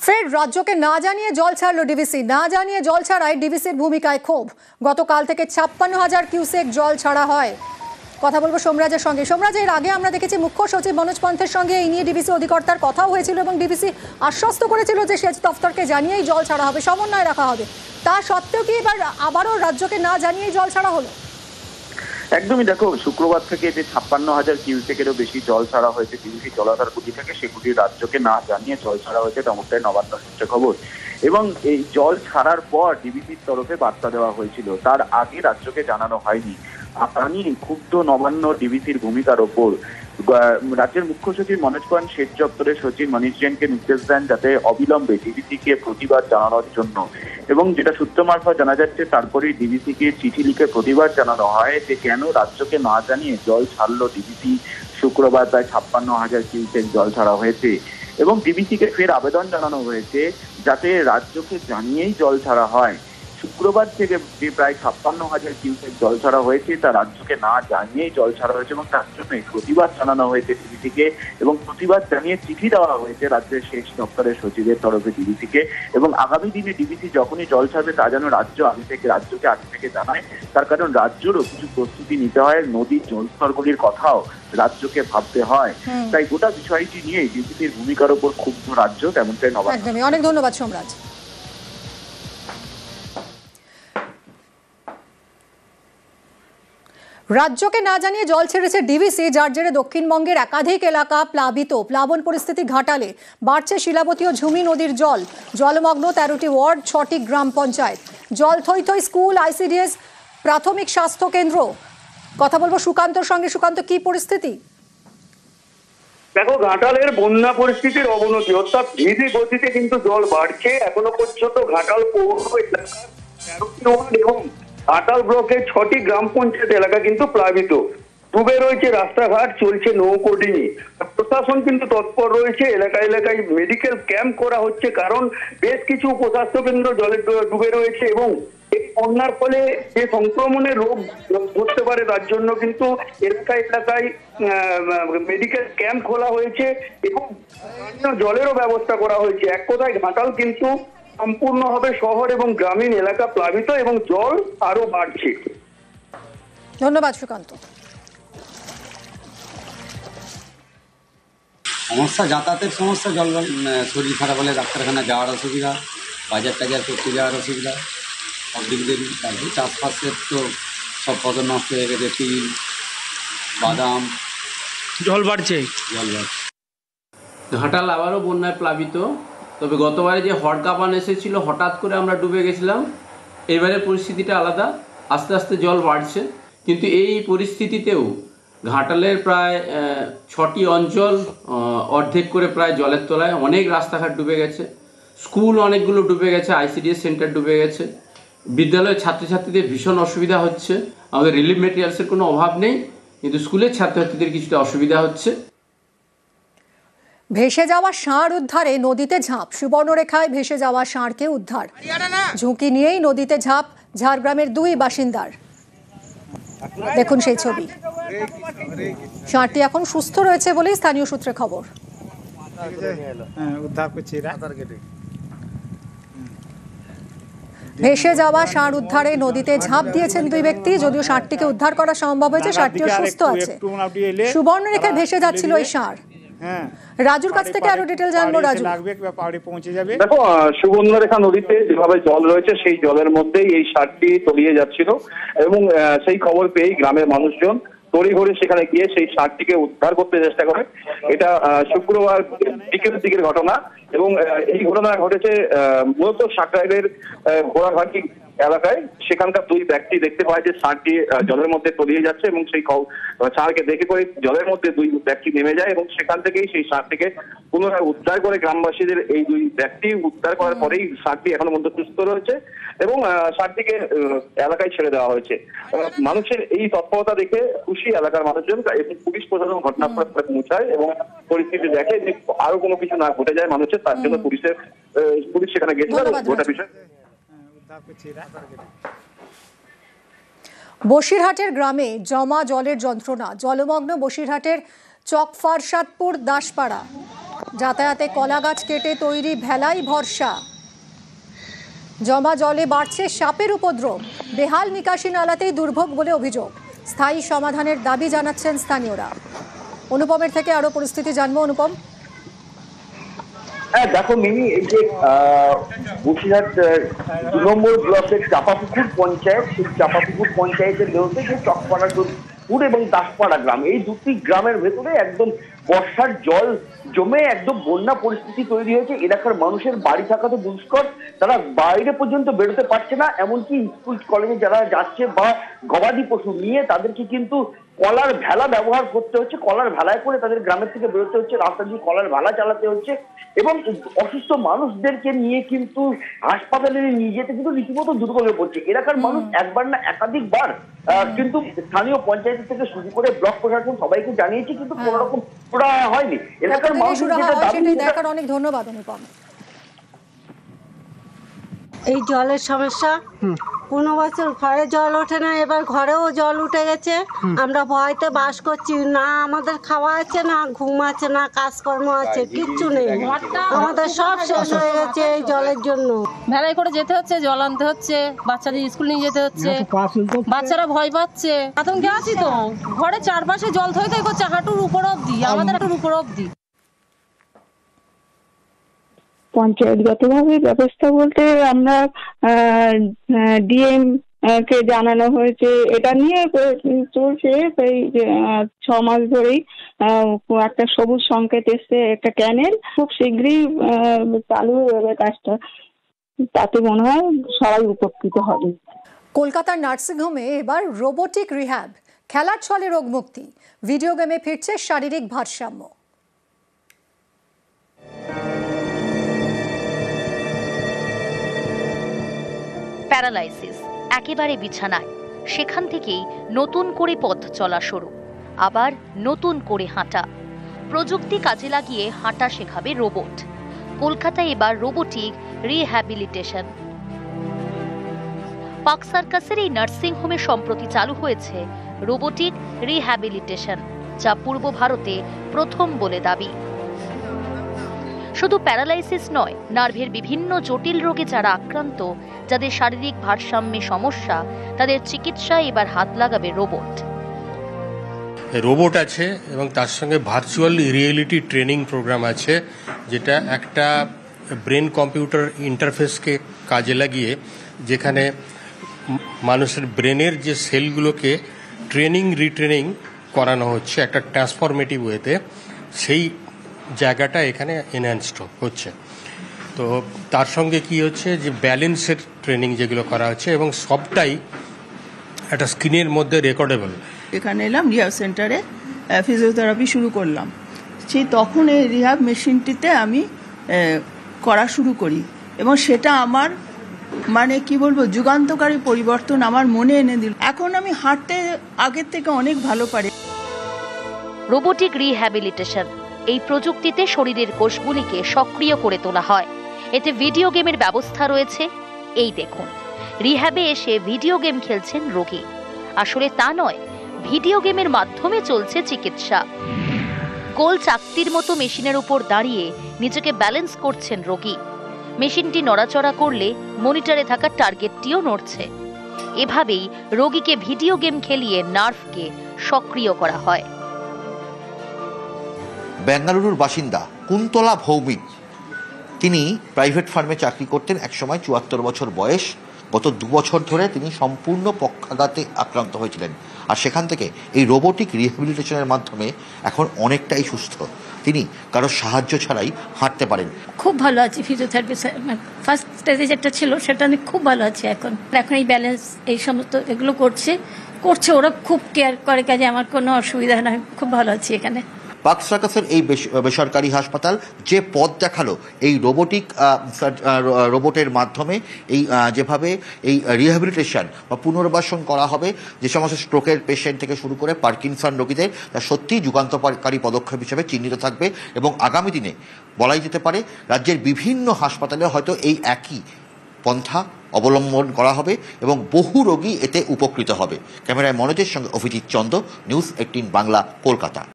ফের রাজ্যকে না জানিয়ে জল ছাড়লো ডিভিসি। না জানিয়ে জল ছাড়ায় ডিভিসির ভূমিকায় ক্ষোভ। গতকাল থেকে 56,000 কিউসেক জল ছাড়া হয়। কথা বলবো সোমরাজের সঙ্গে। সোমরাজ, এর আগে আমরা দেখেছি মুখ্য সচিব মনোজ পন্থের সঙ্গে এই নিয়ে ডিভিসি অধিকর্তার কথাও হয়েছিল এবং ডিভিসি আশ্বস্ত করেছিল যে সেচ দফতরকে জানিয়েই জল ছাড়া হবে, সমন্বয় রাখা হবে। তা সত্ত্বেও কি এবার আবারও রাজ্যকে না জানিয়েই জল ছাড়া হলো? একদমই, দেখো, শুক্রবার থেকে যে 56,000 কিউসেকেরও বেশি জল ছাড়া হয়েছে ডিভিসি জলাধার গুলি থেকে, সেগুলি রাজ্যকে না জানিয়ে জল ছাড়া হয়েছে, তেমনটাই নবান্ন সূত্রে খবর। এবং এই জল ছাড়ার পর ডিভিসির তরফে বার্তা দেওয়া হয়েছিল, তার আগে রাজ্যকে জানানো হয়নি। তা নিয়ে ক্ষুব্ধ নবান্ন ডিভিসির ভূমিকার ওপর রাজ্যের মুখ্য সচিব মনোজ পান সেচ দপ্তরের সচিব মনীষ জৈনকে নির্দেশ দেন যাতে অবিলম্বে ডিভিসিকে প্রতিবাদ জানানোর জন্য, এবং যেটা সূত্র মারফত জানা যাচ্ছে তারপরেই ডিভিসিকে চিঠি লিখে প্রতিবাদ জানানো হয় যে কেন রাজ্যকে না জানিয়ে জল ছাড়লো ডিভিসি। শুক্রবার প্রায় 56,000 কিউসেক জল ছাড়া হয়েছে এবং ডিভিসিকে ফের আবেদন জানানো হয়েছে যাতে রাজ্যকে জানিয়েই জল ছাড়া হয়। শুক্রবার থেকে যে প্রায় 56,000 কিউসেক জল ছাড়া হয়েছে তা রাজ্যকে না জানিয়েই জল ছাড়া হয়েছে এবং তার জন্য প্রতিবাদ জানানো হয়েছে ডিভিসিকে, এবং প্রতিবাদ জানিয়ে চিঠি দেওয়া হয়েছে রাজ্যের সেচ দপ্তরের সচিবের তরফে ডিভিসিকে। এবং আগামী দিনে ডিভিসি যখনই জল ছাড়বে তা যেন রাজ্যকে আগে থেকে জানায়, তার কারণ রাজ্যেরও কিছু প্রস্তুতি নিতে হয়, নদীর জলস্তরগুলির কথাও রাজ্যকে ভাবতে হয়। তাই গোটা বিষয়টি নিয়ে ডিভিসির ভূমিকার উপর ক্ষুব্ধ রাজ্য, তেমনটাই নবান্ন। অনেক ধন্যবাদ সোমরাজ। রাজ্যকে না জানিয়ে জল ছেড়েছে ডিভিসি, যার জেরে দক্ষিণবঙ্গের একাধিক এলাকা প্লাবিত। প্লাবন পরিস্থিতি ঘাটালে বাড়ছে শিলাবতী ও ঝুমি নদীর জল। জলমগ্ন 13টি ওয়ার্ড, 6টি গ্রাম পঞ্চায়েত। জল থই থই স্কুল, আইসিডিএস, প্রাথমিক স্বাস্থ্য কেন্দ্র। কথা বলবো সুকান্তর সঙ্গে। সুকান্ত, কি পরিস্থিতি? দেখো, ঘাটালের বন্যা পরিস্থিতির অবনতি, অর্থাৎ ধীরে গতিতে কিন্তু জল বাড়ছে। এখনো পর্যন্ত ঘাটাল পৌর এলাকার 13টি ওয়ার্ড এবং ঘাটাল ব্লকের 6টি গ্রাম পঞ্চায়েত এলাকা কিন্তু প্লাবিত। ডুবে রয়েছে রাস্তাঘাট, চলছে নৌকো ডিঙি। প্রশাসন কিন্তু তৎপর রয়েছে, এলাকায় এলাকায় মেডিকেল ক্যাম্প করা হচ্ছে, কারণ বেশ কিছু উপস্বাস্থ্য কেন্দ্র জলে ডুবে রয়েছে এবং এই বন্যার ফলে যে সংক্রমণের রোগ ধরতে পারে তার জন্য কিন্তু এলাকায় এলাকায় মেডিকেল ক্যাম্প খোলা হয়েছে এবং জলেরও ব্যবস্থা করা হয়েছে। এক কথায় ঘাটাল কিন্তু সম্পূর্ণভাবে শহর এবং গ্রামীণ এলাকা প্লাবিত এবং জল আরো বাড়ছে। ধন্যবাদ সুকান্ত। সমস্যা, যাতায়াতের সমস্যা, জল শরীর খারাপ হলে ডাক্তারখানা যাওয়ার অসুবিধা, বাজার টাজার করতে যাওয়ার অসুবিধা, সব দিক দিয়ে। তারপরে চাষবাসের তো সব ফসল নষ্ট হয়ে গেছে, তিল, বাদাম। জল বাড়ছে। ঘাটাল আবারও বন্যায় প্লাবিত। তবে গতবারে যে হড়কাবান এসেছিল, হঠাৎ করে আমরা ডুবে গেছিলাম। এবারে পরিস্থিতিটা আলাদা, আস্তে আস্তে জল বাড়ছে। কিন্তু এই পরিস্থিতিতেও ঘাটালের প্রায় 6টি অঞ্চল অর্ধেক করে প্রায় জলের তলায়। অনেক রাস্তাঘাট ডুবে গেছে, স্কুল অনেকগুলো ডুবে গেছে, আইসিডিএস সেন্টার ডুবে গেছে। বিদ্যালয়ের ছাত্রছাত্রীদের ভীষণ অসুবিধা হচ্ছে। আমাদের রিলিফ মেটেরিয়ালসের কোনো অভাব নেই, কিন্তু স্কুলের ছাত্রছাত্রীদের কিছুটা অসুবিধা হচ্ছে। ভেসে যাওয়া ষাঁড় উদ্ধারে নদীতে ঝাঁপ। সুবর্ণরেখায় ভেসে যাওয়া ষাঁড়কে উদ্ধার। ঝুঁকি নিয়েই নদীতে ঝাঁপ ঝাড়গ্রামের 2 বাসিন্দার। দেখুন সেই ছবি। ষাঁড়টি এখন সুস্থ রয়েছে বলেই স্থানীয় সূত্রে খবর। ভেসে যাওয়া ষাঁড় উদ্ধারে নদীতে ঝাঁপ দিয়েছেন 2 ব্যক্তি। যদিও ষাঁড়টিকে উদ্ধার করা সম্ভব হয়েছে, ষাঁড়টিও সুস্থ আছে। সুবর্ণরেখায় ভেসে যাচ্ছিল এই ষাঁড়। রাজুর কাছ থেকে আরো ডিটেল জানবো। রাজু, দেখো, সুবর্ণরেখা নদীতে যেভাবে জল রয়েছে সেই জলের মধ্যেই এই ষাঁড়টি তলিয়ে যাচ্ছিল এবং সেই খবর পেয়েই গ্রামের মানুষজন তড়িঘড়ি সেখানে গিয়ে সেই ষাঁড়টিকে উদ্ধার করতে চেষ্টা করে। এটা শুক্রবার বিকেলের দিকের ঘটনা এবং এই ঘটনা ঘটেছে মূলত সাকরাইলের ঘোড়াঘাটি এলাকায়। সেখানকার 2 ব্যক্তি দেখতে পায় যে ষাঁড়টি জলের মধ্যে তলিয়ে যাচ্ছে এবং সেই ষাঁড়কে দেখে করে জলের মধ্যে 2 ব্যক্তি নেমে যায় এবং সেখান থেকেই সেই ষাঁড়টিকে পুনরায় উদ্ধার করে গ্রামবাসীদের। এই 2 ব্যক্তি উদ্ধার করার পরেই ষাঁড়টি এখনো পর্যন্ত সুস্থ রয়েছে এবং ষাঁড়টিকে এলাকায় ছেড়ে দেওয়া হয়েছে। মানুষের এই তৎপরতা দেখে খুশি এলাকার মানুষজন এবং পুলিশ প্রশাসন ঘটনাস্থলে পৌঁছায় এবং পরিস্থিতি দেখে যে আরো কোনো কিছু না ঘটে যায় মানুষের, তার জন্য পুলিশ সেখানে গেছিল গোটা বিষয়। বসিরহাটের গ্রামে জমা জলের যন্ত্রণা। জলমগ্ন বসিরহাটের চকফারসাদপুর দাসপাড়া। যাতায়াতে কলা গাছ কেটে তৈরি ভেলাই ভরসা। জমা জলে বাড়ছে সাপের উপদ্রব। বেহাল নিকাশি নালাতেই দুর্ভোগ বলে অভিযোগ। স্থায়ী সমাধানের দাবি জানাচ্ছেন স্থানীয়রা। অনুপমের থেকে আরো পরিস্থিতি জানবো। অনুপম, হ্যাঁ দেখো মিনি, এই যে বসিরহাট 2 নম্বর ব্লকের চাপাপুকুর পঞ্চায়েত, সেই চাপাপুকুর পঞ্চায়েতের বিরুদ্ধে যে চকপাড়াপুর এবং দাসপাড়া গ্রাম, এই দুটি গ্রামের ভেতরে একদম বর্ষার জল জমে একদম বন্যা পরিস্থিতি তৈরি হয়েছে। এলাকার মানুষের বাড়ি থাকা তো দুষ্কর, তারা বাইরে পর্যন্ত বেরোতে পারছে না। এমনকি স্কুল কলেজে যারা যাচ্ছে বা গবাদি পশু নিয়ে তাদেরকে কিন্তু কলার ভেলা ব্যবহার করতে হচ্ছে। কলার ভেলায় করে তাদের গ্রামের থেকে বেরোতে হচ্ছে, রাস্তা দিয়ে কলার ভেলা চালাতে হচ্ছে এবং অসুস্থ মানুষদেরকে নিয়ে কিন্তু হাসপাতালে নিয়ে যেতে কিন্তু রীতিমতো দুর্ভোগে পড়ছে এলাকার মানুষ। একবার না একাধিকবার কিন্তু স্থানীয় পঞ্চায়েত থেকে শুরু করে ব্লক প্রশাসন সবাইকে জানিয়েছে, কিন্তু কোনো রকম হয়নি। এলাকার মানুষ দেখার অনেক ধন্যবাদ অনুপম। এই জলের সমস্যা, 15 বছর ঘরে জল ওঠে না, এবার ঘরেও জল উঠে গেছে। আমরা ভয়তে বাস করছি না, আমাদের খাওয়া আছে না, ঘুম আছে না, কাজকর্ম আছে, কিচ্ছু নেই। আমাদের সব শেষ হয়ে গেছে এই জলের জন্য। ভেলাই করে যেতে হচ্ছে, জল আনতে হচ্ছে, বাচ্চাদের স্কুল নিয়ে যেতে হচ্ছে, বাচ্চারা ভয় পাচ্ছে। আতঙ্কে আছি তো, ঘরে চারপাশে জল থই থই করছে হাঁটুর উপর অব্দি, আমাদের হাঁটুর উপর অব্দি। পঞ্চায়েতগতভাবে ব্যবস্থা বলতে আমরা ডিএম কে জানানো হয়েছে, এটা নিয়ে চলছে। এই 6 মাস ধরেই একটা সবুজ সংকেত এসছে, একটা ক্যানেল খুব শীঘ্রই চালু হয়ে যাবে কাজটা, তাতে মনে হয় সবাই উপকৃত হবে। কলকাতার নার্সিংহোমে এবার রোবোটিক রিহ্যাব, খেলার ছলে রোগ মুক্তি, ভিডিও গেমে ফিরছে শারীরিক ভারসাম্য। প্যারালাইসিস, একেবারে বিছানায়, সেখান থেকেই নতুন করে পথ চলা শুরু, আবার নতুন করে হাঁটা। প্রযুক্তি কাজে লাগিয়ে হাঁটা শেখাবে রোবট। কলকাতায় এবার রোবোটিক রিহ্যাবিলিটেশন। পার্ক সার্কাসের এই নার্সিংহোমে সম্প্রতি চালু হয়েছে রোবোটিক রিহ্যাবিলিটেশন, যা পূর্ব ভারতে প্রথম বলে দাবি। শুধু প্যারালাইসিস নয়, নার্ভের বিভিন্ন জটিল রোগে যারা আক্রান্ত, যাদের শারীরিক ভারসাম্যে সমস্যা, তাদের চিকিৎসায় এবার হাত লাগাবে রোবট। রোবট আছে এবং তার সঙ্গে ভার্চুয়াল রিয়েলিটি ট্রেনিং প্রোগ্রাম আছে, যেটা একটা ব্রেন কম্পিউটার ইন্টারফেসকে কাজে লাগিয়ে, যেখানে মানুষের ব্রেনের যে সেলগুলোকে ট্রেনিং রিট্রেনিং করানো হচ্ছে একটা ট্রান্সফরমেটিভ ওয়েতে, সেই জায়গাটা এখানে এনহ্যান্সড হচ্ছে। তো তার সঙ্গে কি হচ্ছে যে ব্যালেন্সের ট্রেনিং যেগুলো করা হচ্ছে এবং সবটাই একটা স্ক্রিনের মধ্যে রেকর্ডেবল। এখানে এলাম রিহ্যাব সেন্টারে, ফিজিওথেরাপি শুরু করলাম। সেই তখন এই রিহ্যাব মেশিনটিতে আমি করা শুরু করি এবং সেটা আমার মানে কি বলবো যুগান্তকারী পরিবর্তন আমার মনে এনে দিল। এখন আমি হাঁটতে আগের থেকে অনেক ভালো পারি। রোবোটিক রিহ্যাবিলিটেশন, এই প্রযুক্তিতে শরীরের কোষগুলিকে সক্রিয় করে তোলা হয়। এতে ভিডিও গেমের ব্যবস্থা রয়েছে। এই দেখুন, রিহ্যাবে এসে ভিডিও গেম খেলছেন রোগী। আসলে তা নয়, ভিডিও গেমের মাধ্যমে চলছে চিকিৎসা। গোল চাকতির মতো মেশিনের উপর দাঁড়িয়ে নিজেকে ব্যালেন্স করছেন রোগী। মেশিনটি নড়াচড়া করলে মনিটরে থাকা টার্গেটটিও নড়ছে। এভাবেই রোগীকে ভিডিও গেম খেলিয়ে নার্ভকে সক্রিয় করা হয়। বেঙ্গালুরুর বাসিন্দা কুন্তলা ভৌমিক, তিনি প্রাইভেট ফার্মে চাকরি করতেন, একসময় 74 বছর বয়স। গত 2 বছর ধরে তিনি সম্পূর্ণ পক্ষাঘাতে আক্রান্ত হয়েছিলেন, আর সেখান থেকে এই রোবোটিক রিহ্যাবিলিটেশনের মাধ্যমে এখন অনেকটাই সুস্থ। তিনি কারোর সাহায্য ছাড়াই হাঁটতে পারেন। খুব ভালো আছি। ফিজিওথেরাপি ফার্স্ট স্টেজে যেটা ছিল সেটা আমি খুব ভালো আছি। এখন এই ব্যালেন্স এই সমস্ত এগুলো করছে ওরা খুব কেয়ার করে, কাজে আমার কোনো অসুবিধা না, খুব ভালো আছি এখানে। পার্ক সার্কাসের এই বেসরকারি হাসপাতাল যে পথ দেখালো এই রোবটের মাধ্যমে, এই যেভাবে এই রিহ্যাবিলিটেশন বা পুনর্বাসন করা হবে যে সমস্ত স্ট্রোকের পেশেন্ট থেকে শুরু করে পার্কিনসন রোগীদের, তা সত্যিই যুগান্তকারী পদক্ষেপ হিসেবে চিহ্নিত থাকবে এবং আগামী দিনে বলাই যেতে পারে রাজ্যের বিভিন্ন হাসপাতালে হয়তো এই একই পন্থা অবলম্বন করা হবে এবং বহু রোগী এতে উপকৃত হবে। ক্যামেরায় মনোজের সঙ্গে অভিজিৎ চন্দ, নিউজ 18 বাংলা, কলকাতা।